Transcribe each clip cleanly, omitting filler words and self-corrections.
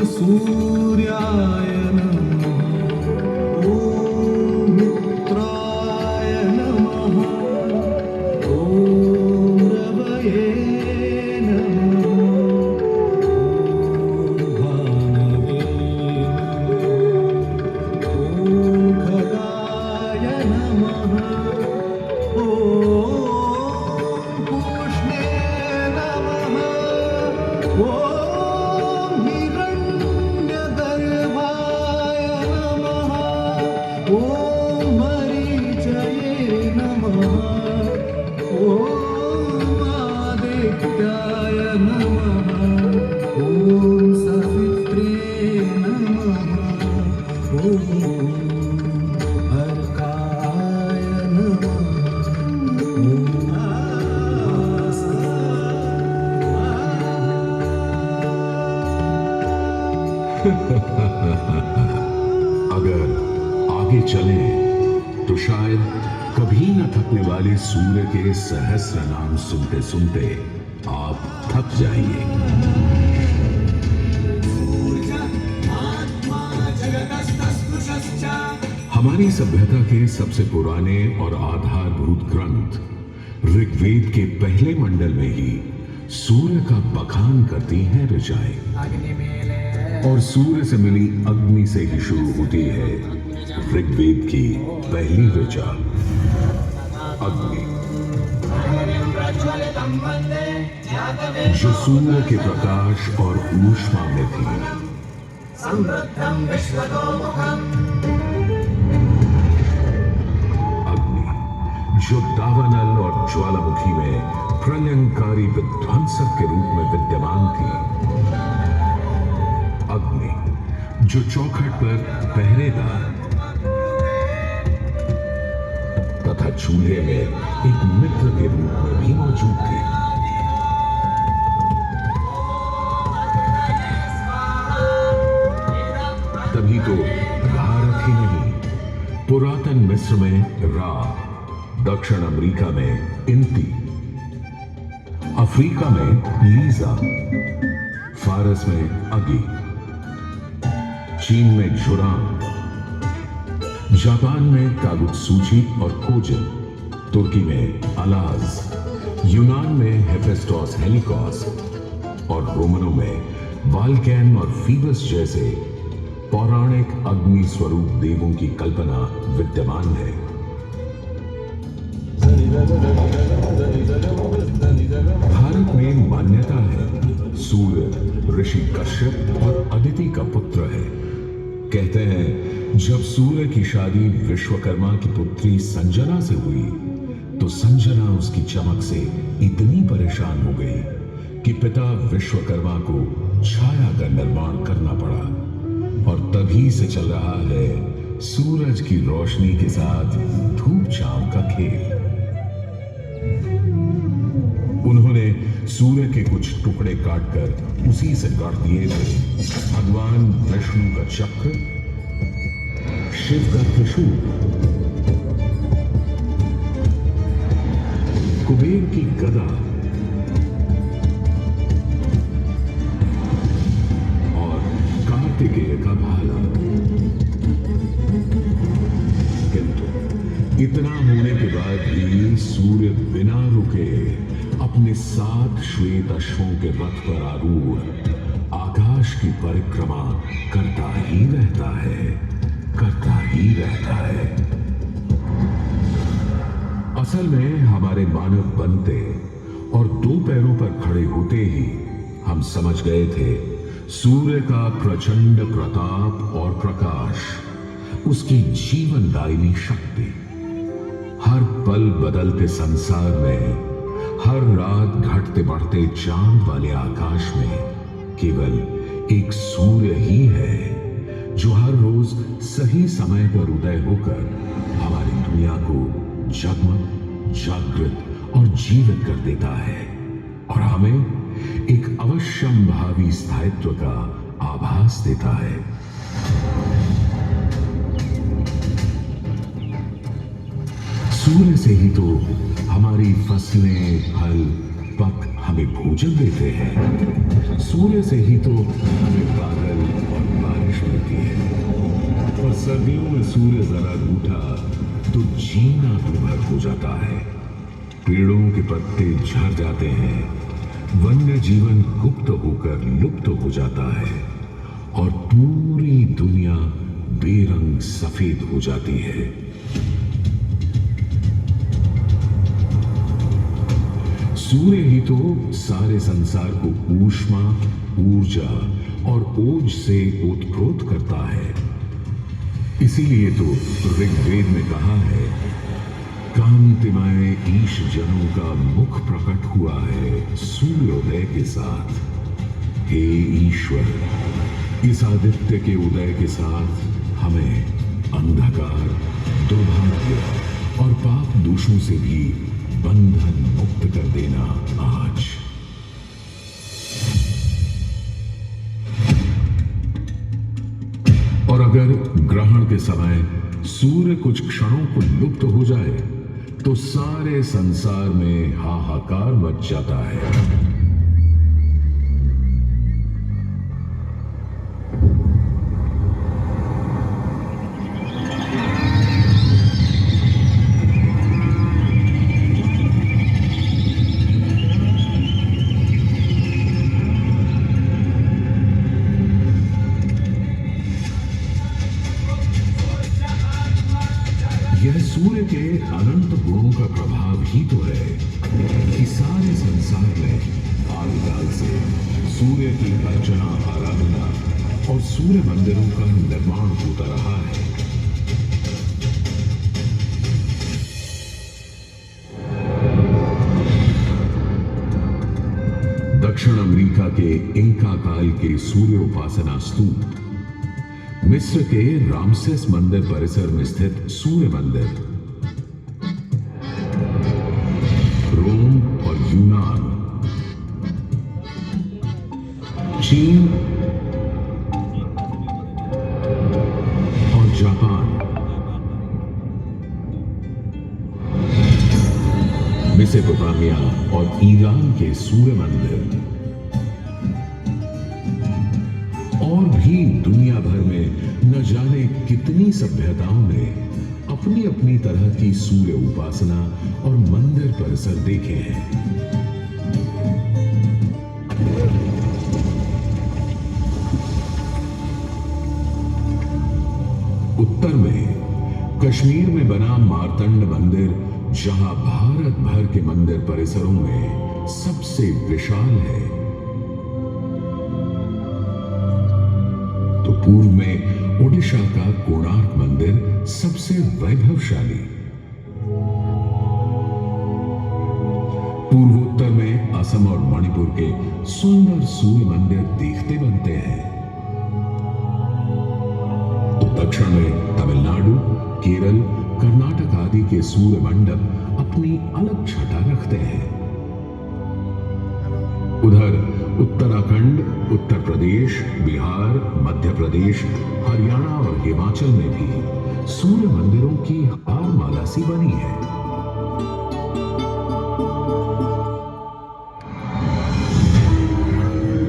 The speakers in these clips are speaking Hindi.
सूर्याय नमः, ॐ मित्राय नमः, ॐ रवये नमः, ॐ भानवे नमः, ॐ खगाय नमः, ॐ पूष्णे नमः, ॐ ॐ मरीचये नमः, ॐ आदित्याय नमः, ॐ सवित्रे नमः, ॐ अर्काय नमः, अगर आगे चले तो शायद कभी न थकने वाले सूर्य के सहस्र नाम सुनते सुनते आप थक जाएंगे। हमारी सभ्यता के सबसे पुराने और आधारभूत ग्रंथ ऋग्वेद के पहले मंडल में ही सूर्य का बखान करती हैं ऋचाएं, और सूर्य से मिली अग्नि से ही शुरू होती है ऋग्वेद की पहली ऋचा अग्नि, जो सूर्य के प्रकाश और ऊष्मा में थी। अग्नि जो दावानल और ज्वालामुखी में प्रलयंकारी विध्वंसक के रूप में विद्यमान थी। अग्नि जो चौखट पर पहरेदार तथा चूल्हे में एक मित्र के रूप में भी मौजूद थी। तभी तो भारत ही नहीं, पुरातन मिस्र में रा, दक्षिण अमेरिका में इंती, अफ्रीका में लीजा, फारस में अगी, चीन में झुरान, जापान में कागुत्सूची और कोजिन, तुर्की में अलाज, यूनान में हेफेस्टोस हेलिकोस और रोमनों में वाल्कैन और फीबस जैसे पौराणिक अग्नि स्वरूप देवों की कल्पना विद्यमान है। भारत में मान्यता है सूर्य ऋषि कश्यप और अदिति का पुत्र है। कहते हैं जब सूर्य की शादी विश्वकर्मा की पुत्री संजना से हुई तो संजना उसकी चमक से इतनी परेशान हो गई कि पिता विश्वकर्मा को छाया का निर्माण करना पड़ा, और तभी से चल रहा है सूरज की रोशनी के साथ धूप छांव का खेल। उन्होंने सूर्य के कुछ टुकड़े काटकर उसी से काट दिए थे भगवान विष्णु का चक्र, शिव का त्रिशूल, कुबेर की गदा और कार्तिकेय का भाला। किंतु इतना होने के बाद भी सूर्य बिना रुके अपने 7 श्वेत अश्वों के रथ पर आरूढ़ आकाश की परिक्रमा करता ही रहता है, करता ही रहता है। असल में हमारे मानव बनते और 2 पैरों पर खड़े होते ही हम समझ गए थे सूर्य का प्रचंड प्रताप और प्रकाश, उसकी जीवनदायिनी शक्ति हर पल बदलते संसार में, हर रात घटते बढ़ते चांद वाले आकाश में केवल एक सूर्य ही है जो हर रोज सही समय पर उदय होकर हमारी दुनिया को जगमग, जागृत और जीवित कर देता है और हमें एक अवश्यंभावी स्थायित्व का आभास देता है। सूर्य से ही तो हमारी फसलें, फल, पक हमें भोजन देते हैं। सूर्य से ही तो हमें बादल और बारिश मिलती है और सर्दियों में सूर्य जरा रूठा तो जीना दुर्भर हो जाता है। पेड़ों के पत्ते झड़ जाते हैं, वन्य जीवन गुप्त होकर लुप्त हो जाता है और पूरी दुनिया बेरंग सफेद हो जाती है। सूर्य ही तो सारे संसार को ऊष्मा, ऊर्जा और ओज से ओतप्रोत करता है। इसीलिए तो ऋग्वेद में कहा है, कांतिमय ईश जनों का मुख प्रकट हुआ है सूर्योदय के साथ। हे ईश्वर, इस आदित्य के उदय के साथ हमें अंधकार, दुर्भाग्य और पाप दोषों से भी बंधन मुक्त कर देना आज। और अगर ग्रहण के समय सूर्य कुछ क्षणों को लुप्त हो जाए तो सारे संसार में हाहाकार मच जाता है। यह सूर्य के अनंत गुणों का प्रभाव ही तो है कि सारे संसार में आदिकाल से सूर्य की अर्चना, आराधना और सूर्य मंदिरों का निर्माण होता रहा है। दक्षिण अमेरिका के इंका काल के सूर्य उपासना स्तूप, मिस्र के रामसेस मंदिर परिसर में स्थित सूर्य मंदिर, रोम और यूनान, चीन और जापान, मेसोपोटामिया और ईरान के सूर्य मंदिर और भी दुनिया भर में न जाने कितनी सभ्यताओं ने अपनी अपनी तरह की सूर्य उपासना और मंदिर परिसर देखे हैं। उत्तर में कश्मीर में बना मार्तंड मंदिर, जहां भारत भर के मंदिर परिसरों में सबसे विशाल है, तो पूर्व में ओडिशा का कोणार्क मंदिर सबसे वैभवशाली, पूर्वोत्तर में असम और मणिपुर के सुंदर सूर्य मंदिर देखते बनते हैं, तो दक्षिण में तमिलनाडु, केरल, कर्नाटक आदि के सूर्य मंडप अपनी अलग छटा रखते हैं। उधर उत्तराखंड, उत्तर प्रदेश, बिहार, मध्य प्रदेश, हरियाणा और हिमाचल में भी सूर्य मंदिरों की हार माला सी बनी है।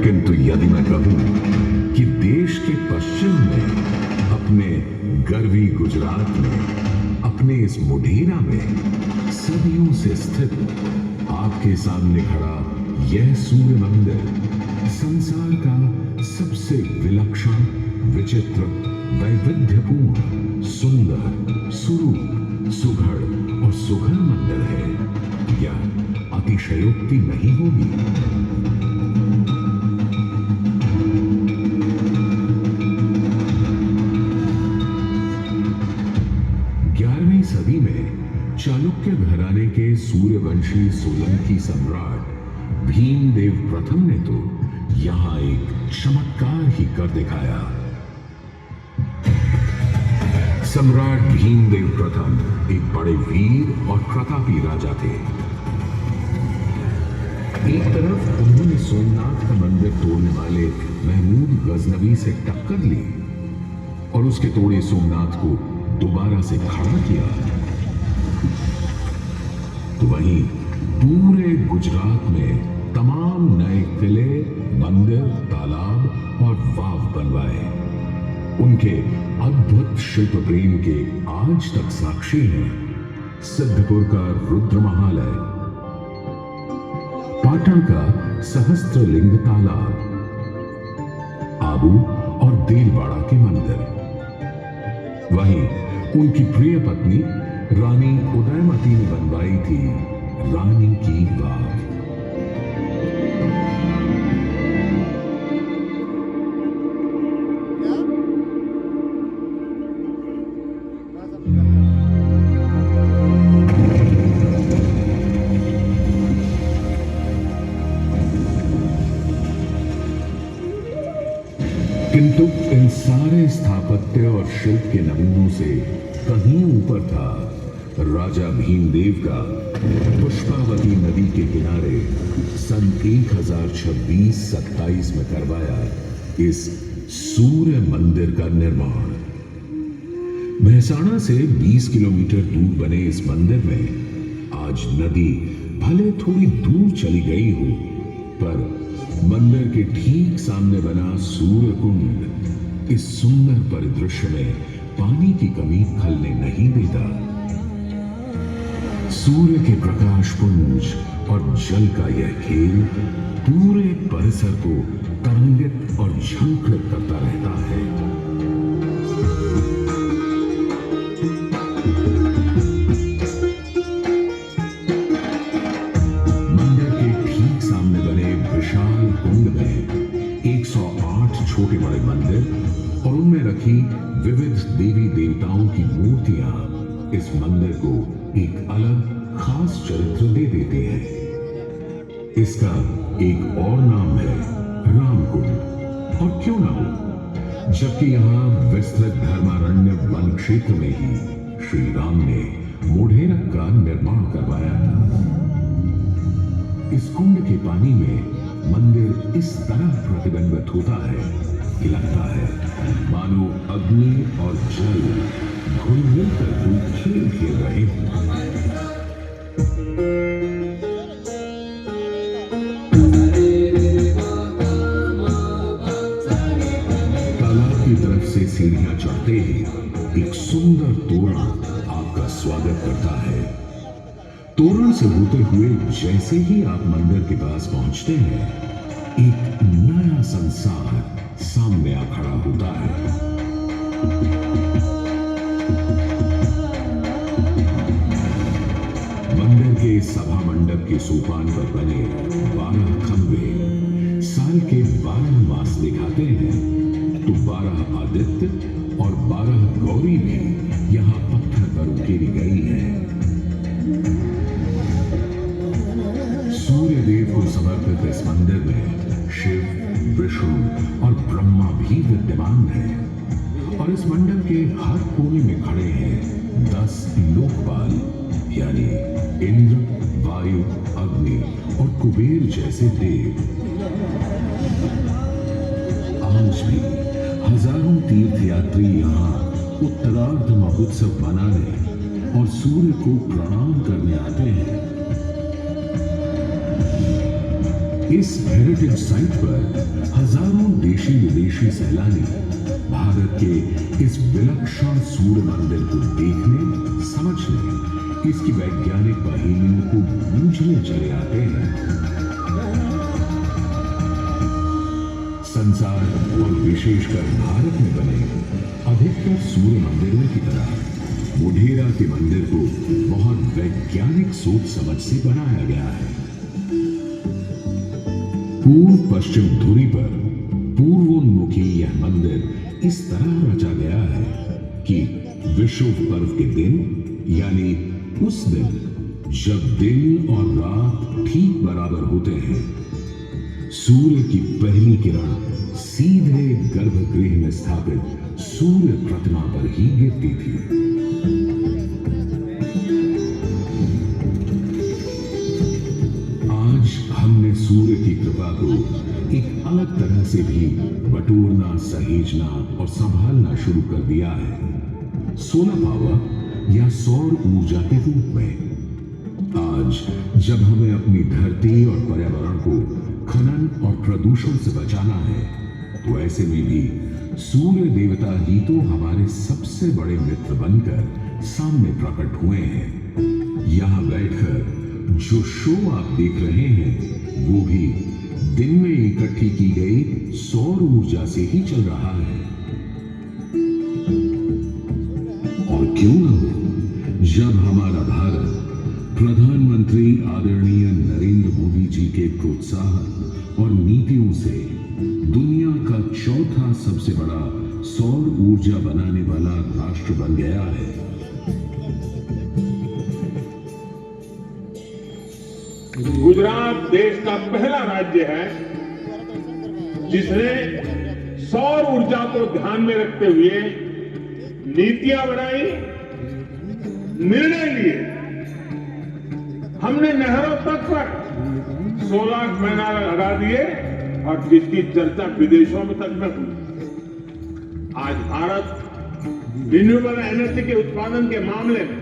किंतु यदि मैं कहूं कि देश के पश्चिम में, अपने गर्वी गुजरात में, अपने इस मुढेरा में सदियों से स्थित आपके सामने खड़ा यह सूर्य मंदिर संसार का सबसे विलक्षण, विचित्र, वैविध्यपूर्ण, सुंदर, सुरूप, सुघड़ और सुघर मंदिर है, यह अतिशयोक्ति नहीं होगी। 11वीं सदी में चालुक्य घराने के सूर्यवंशी सोलंकी सम्राट भीमदेव प्रथम ने तो यहां एक चमत्कार ही कर दिखाया। सम्राट भीमदेव प्रथम एक बड़े वीर और प्रतापी राजा थे। एक तरफ उन्होंने सोमनाथ का मंदिर तोड़ने वाले महमूद गजनवी से टक्कर ली और उसके तोड़े सोमनाथ को दोबारा से खड़ा किया, तो वहीं पूरे गुजरात में तमाम नए किले, मंदिर, तालाब और वाव बनवाए। उनके अद्भुत शिल्प प्रेम के आज तक साक्षी हैं सिद्धपुर का रुद्र महालय, पाटन का सहस्त्रलिंग तालाब, आबू और देलवाड़ा के मंदिर। वहीं उनकी प्रिय पत्नी रानी उदयमती ने बनवाई थी रानी की वाव। किंतु इन सारे स्थापत्य और शिल्प के नमूनों से कहीं ऊपर था राजा भीमदेव का पुष्पावती नदी के किनारे सन 1026-27 में करवाया इस सूर्य मंदिर का निर्माण। महसाणा से 20 किलोमीटर दूर बने इस मंदिर में आज नदी भले थोड़ी दूर चली गई हो, पर मंदिर के ठीक सामने बना सूर्य कुंड इस सुंदर परिदृश्य में पानी की कमी खलने नहीं देता। सूर्य के प्रकाश पुंज और जल का यह खेल पूरे परिसर को तरंगित और झंकृत करता रहता है। मंदिर के ठीक सामने बने विशाल कुंड में 108 छोटे बड़े मंदिर और उनमें रखी विविध देवी देवताओं की मूर्तियां इस मंदिर को एक अलग खास चरित्र दे देते हैं। इसका एक और नाम है रामकुंड, और क्यों ना हो, जबकि यहां विस्तृत धर्मारण्य वन क्षेत्र में ही श्री राम ने मोढेरक का निर्माण करवाया था। इस कुंड के पानी में मंदिर इस तरह प्रतिबिंबित होता है कि लगता है मानो अग्नि और जल घुल मिलकर कोई खेल खेल रहे हैं। तालाब की तरफ से सीढ़ियां चढ़ते ही एक सुंदर तोरण आपका स्वागत करता है। तोरण से होते हुए जैसे ही आप मंदिर के पास पहुंचते हैं, एक नया संसार सामने आ खड़ा होता है। मंदिर के सभा मंडप के सोपान पर बने 12 खंबे साल के 12 मास दिखाते हैं, तो 12 आदित्य और 12 गौरी भी यहाँ पत्थर पर उकेरी गई है। सूर्य देव को समर्पित इस मंदिर में शिव, विष्णु और ब्रह्मा भी विद्यमान है, और इस मंडप के हर कोने में खड़े हैं 10 लोकपाल, यानी इंद्र, वायु, अग्नि और कुबेर जैसे देव। आज भी हजारों तीर्थयात्री यहाँ उत्तरार्ध महोत्सव मनाने और सूर्य को प्रणाम करने आते हैं। इस हेरिटेज साइट पर हजारों देशी विदेशी सैलानी भारत के इस विलक्षण सूर्य मंदिर को देखने, समझने, इसकी वैज्ञानिक पहेलियों को बूझने चले आते हैं। संसार और विशेषकर भारत में बने अधिकतर सूर्य मंदिरों की तरह मोढेरा के मंदिर को बहुत वैज्ञानिक सोच समझ से बनाया गया है। पूर्व पश्चिम धुरी पर पूर्वोन्मुखी यह मंदिर इस तरह रचा गया है कि विश्व पर्व के दिन, यानी उस दिन जब दिन और रात ठीक बराबर होते हैं, सूर्य की पहली किरण सीधे गर्भगृह में स्थापित सूर्य प्रतिमा पर ही गिरती थी। आज हमने सूर्य की कृपा को एक अलग तरह से भी बटोरना, सहेजना और संभालना शुरू कर दिया है, सोलर पावर या सौर ऊर्जा के रूप में। आज जब हमें अपनी धरती और पर्यावरण को खनन और प्रदूषण से बचाना है, तो ऐसे में भी सूर्य देवता ही तो हमारे सबसे बड़े मित्र बनकर सामने प्रकट हुए हैं। यहां बैठकर जो शो आप देख रहे हैं, वो भी दिन में इकट्ठी की गई सौर ऊर्जा से ही चल रहा है। और क्यों न हो, जब हमारा भारत प्रधानमंत्री आदरणीय नरेंद्र मोदी जी के प्रोत्साहन और नीतियों से दुनिया का चौथा सबसे बड़ा सौर ऊर्जा बनाने वाला राष्ट्र बन गया है। गुजरात देश का पहला राज्य है जिसने सौर ऊर्जा को ध्यान में रखते हुए नीतियां बनाई, निर्णय लिए। हमने नहरों तक पर सोलर पैनल लगा दिए और जिसकी चर्चा विदेशों में तक में हुई। आज भारत रिन्यूएबल एनर्जी के उत्पादन के मामले में